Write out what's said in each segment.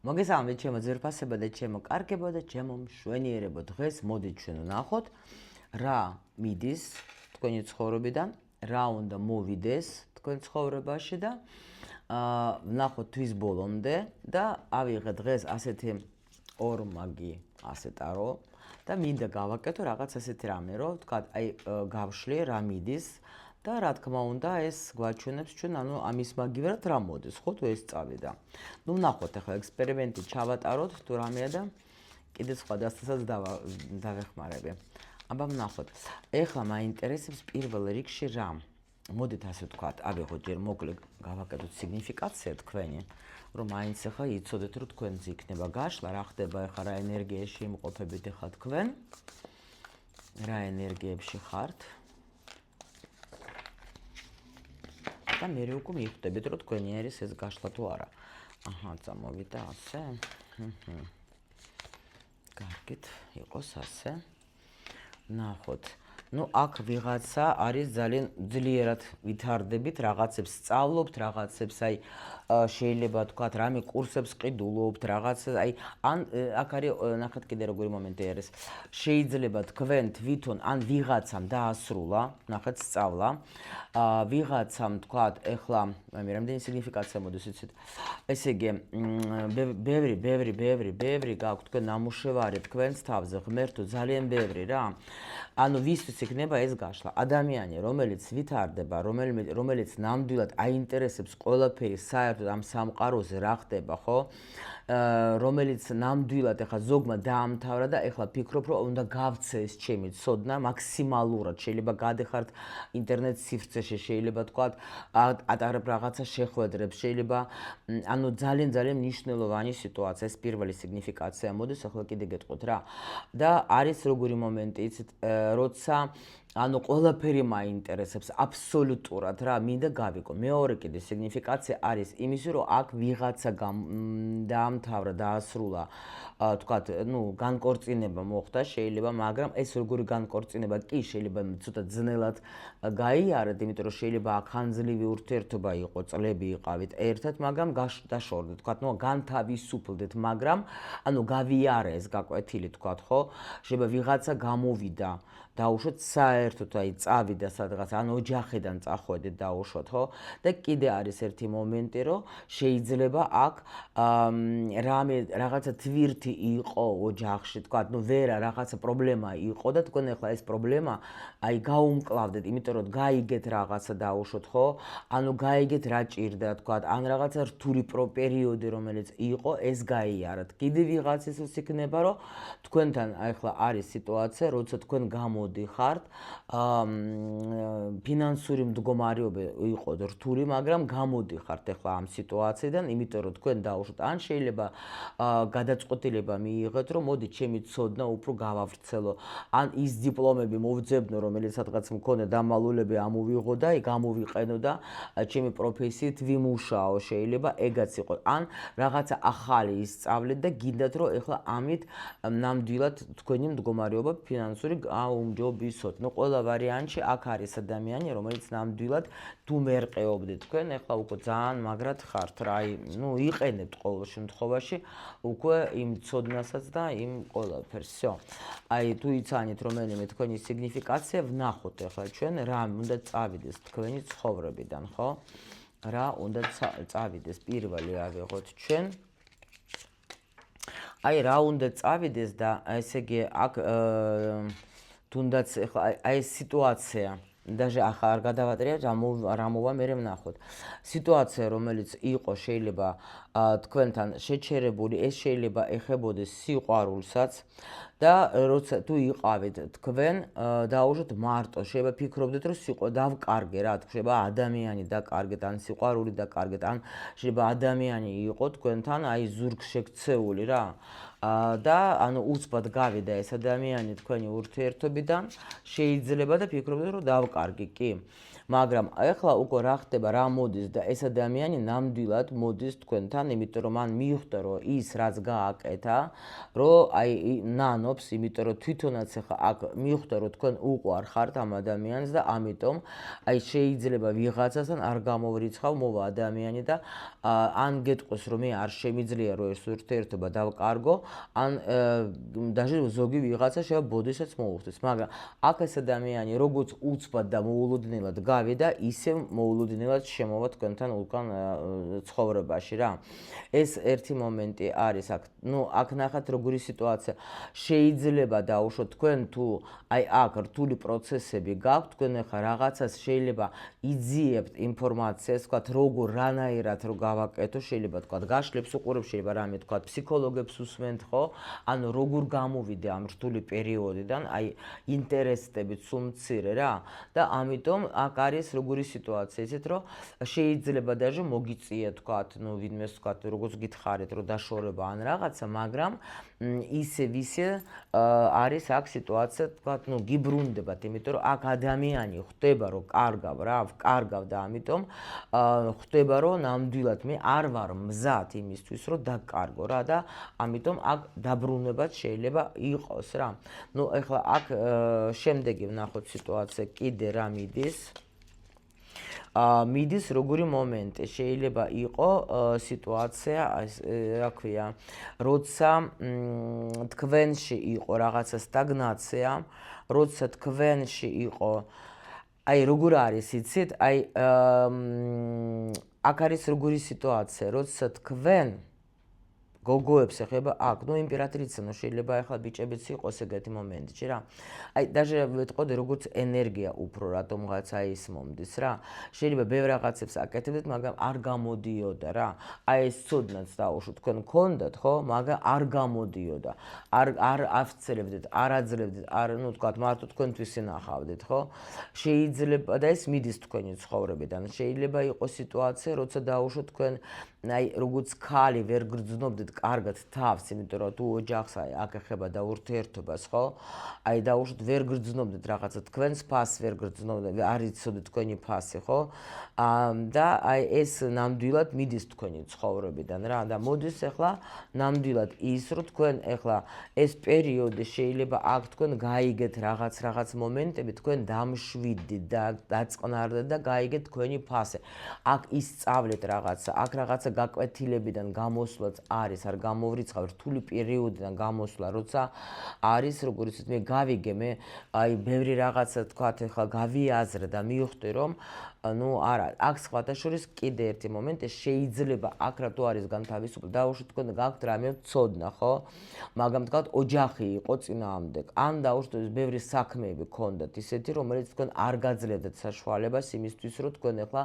მოგესალმებით ჩემო ძვირფასებო და ჩემო კარგებო და ჩემო მშვენიერებო. დღეს მოდით ჩვენ ვნახოთ რა მიდის თქვენი ცხოვრებიდან, რა უნდა მოვიდეს თქვენ ცხოვრებაში და ვნახოთ თვის ბოლომდე და ავიღეთ დღეს ასეთი ორმაგი ასე ტარო და მინდა გავაკეთო რაღაც ასეთი რამე, რომ თქვა აი გავშლი რა მიდის და რა თქმა უნდა ეს გვაჩვენებს ჩვენ ანუ ამის მაგივრად რა მოდის, ხო თუ ეს წავიდა. ნუ ვნახოთ ახლა ექსპერიმენტი ჩავატაროთ თუ რამეა და კიდე სხვა დასთასაც დავეხმარები. აბა ვნახოთ. ეხლა მაინტერესებს პირველ რიგში რა. მოდით ასე ვთქვათ, ავიღოთ ჯერ მოკლე გავაკეთოთ სიგნიფიკაცია თქვენი, რომ მაინც ახლა იცოდეთ რომ თქვენზე იქნება გაშლა, რა ხდება ახლა რა ენერგიაში იმყოფებით ახლა თქვენ. რა ენერგიებში ხართ? და მე უკვე მიხვდებით რომ თქვენი არის ეს გაშლა თუ არა. აჰა, წამოვიდა ასე. კარგით, იყოს ასე. ნახოთ. ნუ აქ ვიღაცა არის ძალიან ძლიერად ვითარდებით, რაღაცებს სწავლობთ, რაღაცებს აი შეიძლება თქვათ რამე კურსებს ყიდულობთ, რაღაც აი ან აქ არის ნახეთ კიდე როგორი მომენტი არის. შეიძლება თქვენ თვითონ ან ვიღაცამ დაასრულა, ნახეთ სწავლა. ვიღაცამ თქვათ ეხლა მე რამდენი სიგნიფიკაცია მოდის იცით. ესე იგი ბევრი გაქვთ თქვენ ნამუშევარი თქვენს თავზე, ღმერთო ძალიან ბევრი რა. ანუ ვისთვის იქნება ეს გაშლა? ადამიანი, რომელიც ვითარდება, რომელიც ნამდვილად აინტერესებს ყველაფერი საერთოდ ამ სამყაროზე რა ხდება, ხო? რომელიც ნამდვილად ეხლა ზოგმა დაამთავრა და ეხლა ფიქრობ რომ უნდა გავცე ეს ჩემი ცოდნა მაქსიმალურად, შეიძლება გადეხართ ინტერნეტ სივრცეში, შეიძლება თქვათ ატარებ რაღაცა შეხვედრებს, შეიძლება ანუ ძალიან მნიშვნელოვანი სიტუაცია, ეს პირველი სიგნიფიკაცია მოდის, ახლა კიდე გეტყვით რა. და არის როგორი მომენტი, იცით, როცა ანუ ყველაფერი მაინტერესებს აბსოლუტურად რა, მინდა გავიკო. მეორე კიდე სიგნიფიკაცია არის იმისი, რომ აქ ვიღაცა დაამთავრა, დაასრულა, თქვათ, ნუ განკორწინება მოხდა, შეიძლება, მაგრამ ეს როგორი განკორწინება კი შეიძლება ცოტა ძნელად გაიარეთ, იმიტომ რომ შეიძლება აქ ხანძლივი ურთიერთობა იყო, წლები იყავით ერთად, მაგრამ დაშორდეთ, თქვათ, ნუ განთავისუფლდეთ, მაგრამ ანუ გავიარე ეს გაკვეთილი, თქვათ, ხო? შეიძლება ვიღაცა გამოვიდა დაუშვოთ საერთოდ აი წავიდა სადღაც ან ოჯახიდან წახვედით დაუშვოთ, ხო? და კიდე არის ერთი მომენტი, რომ შეიძლება აქ რამე რაღაცა თვირთი იყო ოჯახში, თქვათ, ნუ ვერა რაღაცა პრობლემა იყო და თქვენ ახლა ეს პრობლემა აი გაუმკლავდეთ, იმიტომ რომ გაიგეთ რაღაცა დაუშვოთ, ხო? ანუ გაიგეთ რა ჭირდა, თქვათ, ან რაღაცა რთული პერიოდი რომელიც იყო, ეს გაიარეთ. კიდე ვიღაცისთვის იქნება, რომ თქვენთან ახლა არის სიტუაცია, როცა თქვენ გამოდიხართ, ფინანსური მდგომარეობა იყო რთული, მაგრამ გამოდიხართ ახლა ამ სიტუაციიდან, იმიტომ რომ თქვენ დაუშვათ, ან შეიძლება გადაწყვეტილება მიიღეთ, რომ მოდი ჩემი ცოდნა უფრო გავავრცელო, ან ის დიპლომები მოვძებნო, რომელიც სადღაც მქონდა დამალულები ამოვიღო და გამოვიყენო და ჩემი პროფესიით ვიმუშაო, შეიძლება ეგაც იყოს. ან რაღაცა ახალი ისწავლეთ და გინდათ რომ ახლა ამით ნამდვილად თქვენი მდგომარეობა ფინანსური გაუმჯობესოთ. ნუ ყველა ვარიანტში აქ არის ადამიანი, რომელიც ნამდვილად თუ მერყეობდით თქვენ, ახლა უკვე ძალიან მაგრად ხართ რა, აი, ნუ იყენებთ ყოველ შემთხვევაში უკვე იმ ცოდნასაც და იმ ყველაფერს. всё. აი თუ იცანით რომელიმე თქვენი სიგნიფიკაცია, ვნახოთ ახლა ჩვენ რა უნდა წავიდეს თქვენი ცხოვრებიდან, ხო? რა უნდა წავიდეს პირველი ავიღოთ ჩვენ. აი რა უნდა წავიდეს და ესე იგი აქ თუნდაც ახლა აი ეს სიტუაცია даже ახლა არ გადავატრიალებ, რა მოვა მე ვნახოთ. სიტუაცია რომელიც იყო შეიძლება თქვენთან შეჩერებული, ეს შეიძლება ეხებოდეს სიყვარულსაც და როცა თუ იყავით თქვენ დაუშვათ მარტო, შეიძლება ფიქრობდეთ რომ დავკარგე რა, შეიძლება ადამიანი დაკარგეთ, ან სიყვარული დაკარგეთ, ან შეიძლება ადამიანი იყო თქვენთან აი ზურგს შექცეული რა. და ანუ უცბად გავიდა ეს ადამიანი თქვენი ურთიერთობიდან, შეიძლება და ფიქრობდეთ რომ დავკარგი, კი. მაგრამ ეხლა უკვე რა ხდება, რა მოდის და ეს ადამიანი ნამდვილად მოდის თქვენთან, იმიტომ რომ მან მიხვდა რომ ის რაც გააკეთა, რომ აი ნანობს, იმიტომ რომ თვითონაც ეხლა აქ მიხვდა რომ თქვენ უყვარ ხართ ამ ადამიანს და ამიტომ აი შეიძლება ვიღაცასთან არ გამოვრიცხავ მოვა ადამიანი და ან გეტყვის რომ მე არ შემიძლია რომ ეს ურთიერთობა დავკარგო, ან даже ზოგი ვიღაცა შეიძლება ბოდისაც მოუხდეს, მაგრამ აქ ეს ადამიანი როგორც უცბად და მოულოდნელად გავიდა, ისე მოულოდნელად შემოვა თქვენთან უკან ცხოვრებაში რა. ეს ერთი მომენტი არის აქ. აქ ნახეთ როგორი სიტუაცია. შეიძლება დაუშვოთ თქვენ თუ აი აქ რთული პროცესები გაქვთ, თქვენ ახლა რაღაცას შეიძლება იძიებთ ინფორმაციას, თქვათ როგორ რანაირად რო გავაკეთო, შეიძლება თქვათ გაშლებს უყურებთ, შეიძლება რამე თქვათ ფსიქოლოგებს უსმენთ, ხო? ანუ როგორ გამოვიდე ამ რთული პერიოდიდან, აი ინტერესებით სულ მცირე რა და ამიტომ აქ არის როგორი სიტუაცია, ისეთ რომ შეიძლება даже მოგიწია თქვათ, ვინმეს თქვათ, როგორც გითხარით, რომ დაშორება ან რაღაცა, მაგრამ ისე ვისე არის აქ სიტუაცია, თქვათ, გიბრუნდებათ, იმიტომ რომ აქ ადამიანი ხვდება, რომ კარგავ და ამიტომ ხვდება, რომ ნამდვილად მე არ ვარ მზად იმისთვის, რომ დაკარგო რა და ამიტომ აქ დაბრუნებაც შეიძლება იყოს რა. ეხლა აქ შემდეგი ვნახოთ სიტუაცია კიდე რა მიდის. მიდის როგორი მომენტი შეიძლება იყო სიტუაცია, რა ქვია, როცა თქვენში იყო რაღაცა სტაგნაცია, როცა თქვენში იყო, აი როგორ არის იცით, აი აქ არის როგორი სიტუაცია, როცა თქვენ გოგოებს ეხება აქ, იმპერატრიცა, შეიძლება ახლა ბიჭებიც იყოს ეგეთი მომენტში რა. აი даже ვეთყოდე როგორც ენერგია უფრო რატომღაც აი ის მომდის რა. შეიძლება ბევრ რაღაცებს აკეთებდეთ, მაგრამ არ გამოდიოდა რა. აი ეს ცოდნაც დაუშვოთ, თქვენ გქონდათ, ხო? მაგრამ არ გამოდიოდა. არ ავცელებდეთ, არ აძლევდეთ, არ თქვათ მარტო თქვენთვის ინახავდეთ, ხო? შეიძლება და ეს მიდის თქვენი ცხოვრებიდან. შეიძლება იყოს სიტუაცია, როცა დაუშვოთ თქვენ აი როგორც ქალი ვერ გრძნობდეთ კარგად თავს, იმიტომ რომ თუ ოჯახს აქ ეხება და ურთიერთობას, ხო? აი დაუშვოთ ვერ გრძნობდეთ რაღაცა თქვენს ფასს ვერ გრძნობდეთ, არ იცოდეთ თქვენი ფასი, ხო? და აი ეს ნამდვილად მიდის თქვენი ცხოვრებიდან რა და მოდის ახლა ნამდვილად ის რომ თქვენ ახლა ეს პერიოდი შეიძლება აქ თქვენ გაიგეთ რაღაც მომენტები, თქვენ დამშვიდით და დაწყნარდეთ და გაიგეთ თქვენი ფასი. აქ ისწავლეთ რაღაცა, აქ რაღაცა გაკვეთილებიდან გამოსვლაც არის, არ გამოვრიცხავ რთული პერიოდიდან გამოსვლა, როცა არის როგორც მე გავიგე, მე აი ბევრი რაღაცა თქვათ ახლა გავიაზრე და მივხვდი რომ არა, აქ სხვათა შორის კიდე ერთი მომენტი შეიძლება აქ რა თუ არის განთავისუფლება, დაუშვით თქვენ გაქვთ რამე ცოდნა, ხო? მაგრამ თქვათ ოჯახი იყო წინააღმდეგ, ან დაუშვით ბევრი საქმეები გქონდათ ისეთი, რომელიც თქვენ არ გაძლევდეთ საშუალებას იმისთვის, რომ თქვენ ახლა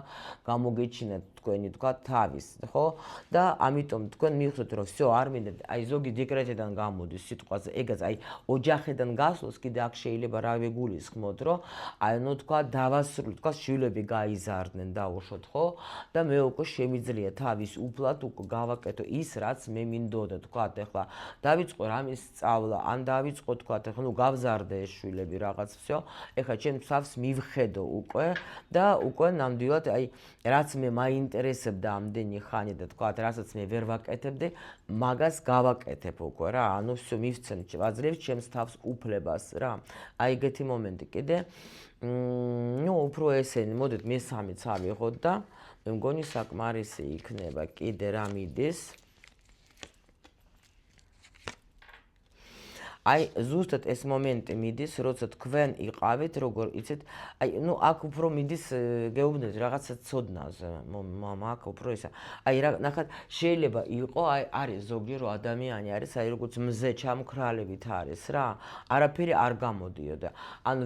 გამოგეჩინათ თქვენი თქვათ თავის, ხო? და ამიტომ თქვენ მივხვდეთ, რომ всё არ მინდეთ, აი ზოგი დეკრეტიდან გამოდის სიტყვაზე, ეგაც აი ოჯახიდან გასვლას კიდე აქ შეიძლება რა ვეგულისხმოთ, რომ აი თქვათ დავასრულოთ, თქვათ შვილები გაიზარდნენ დაუშვოთ, ხო? და მე უკვე შემიძლია თავის უფლად უკვე გავაკეთო ის, რაც მე მინდოდა, თქვათ ახლა დავიწყო რამის სწავლა, ან დავიწყო თქვათ ახლა გავზარდე ეს შვილები რაღაც всё, ახლა ჩემს თავს მივხედო უკვე და უკვე ნამდვილად აი რაც მე მაინტერესებდა ამდენი ხანი და თქვათ რასაც მე ვერ ვაკეთებდი, მაგას გავაკეთებ უკვე რა, ანუ всё მივცემ ვაძლევ ჩემს თავს უფლებას რა. აი ეგეთი მომენტი კიდე უფრო ესენი, მოდით მესამეც ავიღოთ და მე მგონი საკმარისი იქნება კიდე რა მიდის. აი ზუსტად ეს მომენტი მიდის, როცა თქვენ იყავით, როგორ იცით, აი აქ უფრო მიდის გეუბნებით რაღაცა ცოდნაზე, აქ უფრო ისა. აი ნახეთ, შეიძლება იყო, აი არის ზოგი რომ ადამიანი არის, აი როგორც მზე ჩამქრალებით არის რა, არაფერი არ გამოდიოდა. ანუ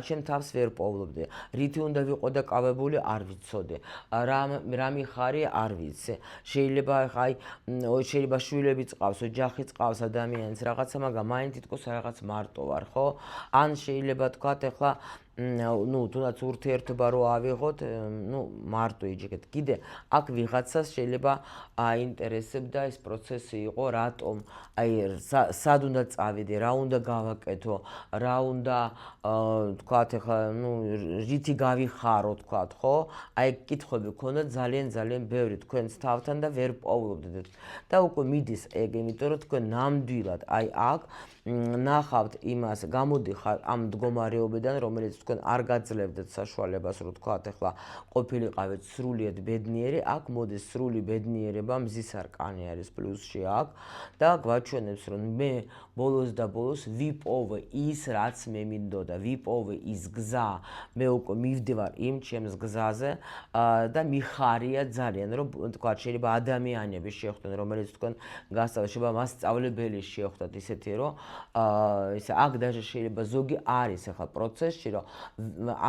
ჩემ თავს ვერ პოვლობდი. რითი უნდა ვიყო დაკავებული, არ ვიცოდი. რა მიხარი, არ ვიცი. შეიძლება აი შეიძლება შვილები წყავს, ოჯახი წყავს ადამიანს რაღაცა, მაგრამ მაინც თითქოს რაღაც მარტო ვარ, ხო? ან შეიძლება თქვათ ახლა ну, თუნდაც ურთიერთობა რო ავიღოთ, ну, მარტო იჯეკეთ. კიდე აქ ვიღაცას შეიძლება აინტერესებდა ეს პროცესი იყო, რატომ, აი, სად უნდა წავიდე, რა უნდა გავაკეთო, რა უნდა, თქვათ, ეხლა, ну, რითი გავიხარო, თქვათ, ხო? აი, კითხვები გქონდათ ძალიან ბევრი თქვენს თავთან და ვერ პოულობდეთ. და უკვე მიდის ეგ, იმიტომ რომ თქვენ ნამდვილად აი აქ ნახავთ იმას, გამოდიხარ ამ მდგომარეობიდან, რომელიც თქვენ არ გაძლევდეთ საშუალებას, რომ თქვათ, ეხლა ყოფილიყავით სრულიად ბედნიერი, აქ მოდის სრული ბედნიერება, მზის არკანი არის პლუსში აქ და გვაჩვენებს, რომ მე ბოლოს და ბოლოს ვიპოვე ის, რაც მე მინდოდა, ვიპოვე ის გზა, მე უკვე მივდივარ იმ ჩემს გზაზე და მიხარია ძალიან, რომ თქვათ, შეიძლება ადამიანები შეხვდნენ, რომელიც თქვენ გასწავლეთ, შეიძლება მასწავლებელი შეხვდათ ისეთი, რომ ისე აქ даже შეიძლება ზოგი არის ახლა პროცესში, რომ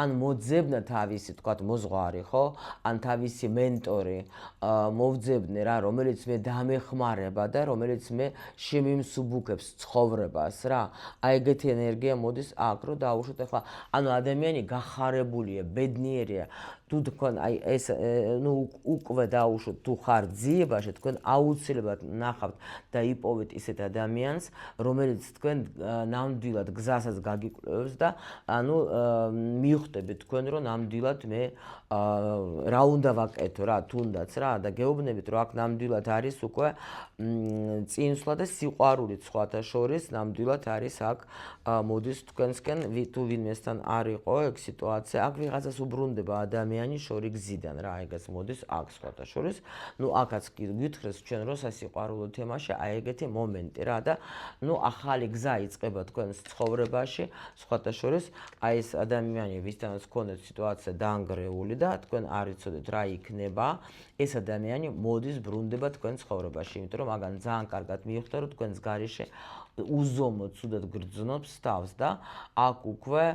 ან მოძებნა თავისი, თქვათ, მოზღვარი, ხო? ან თავისი მენტორი მოვძებნე რა, რომელიც მე დამეხმარება და რომელიც მე შემიმსუბუქებს ცხოვრებას რა. აი ეგეთი ენერგია მოდის აქ, რომ დაუშვოთ ახლა, ანუ ადამიანი გახარებულია, ბედნიერია. თუ თქვენ აი ეს ну უკვე დაუშვოთ თუ ხარ ძიებაში, თქვენ აუცილებლად ნახავთ და იპოვეთ ისეთ ადამიანს, რომელიც თქვენ ნამდვილად გზასაც გაგიკვლევს და ანუ მიხვდებით თქვენ რომ ნამდვილად მე რა უნდა ვაკეთო რა, თუნდაც რა და გეუბნებით რომ აქ ნამდვილად არის უკვე წინსვლა და სიყვარული სხვათა შორის ნამდვილად არის აქ მოდის თქვენსკენ თუ ვინმესთან არ იყო ეგ სიტუაცია, აქ ვიღაცას უბრუნდება ადამიანი შორი გზიდან რა, ეგაც მოდის აქ სხვათა შორის. ნუ აქაც გითხრეს ჩვენ რომ სასიყვარულო თემაში აი ეგეთი მომენტი რა და ნუ ახალი გზა იწყება თქვენს ცხოვრებაში, სხვათა შორის აი ეს ადამიანი ვისთანაც გქონდეთ სიტუაცია დაანგრეული და თქვენ არ იცოდეთ რა იქნება, ეს ადამიანი მოდის ბრუნდება თქვენ ცხოვრებაში, იმიტომ რომ მაგან ძალიან კარგად მიხვდა რომ თქვენს გარეშე უზომოდ ცუდად გრძნობს თავს და აქ უკვე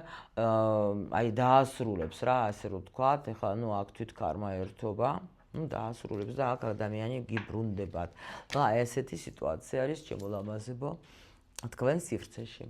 აი დაასრულებს რა, ასე რომ ვთქვათ, ეხლა ნუ აქ თვითკარმა ერთობა, ნუ დაასრულებს და აქ ადამიანი გიბრუნდებათ. და ესეთი სიტუაცია არის ჩემო ლამაზებო თქვენ სივრცეში.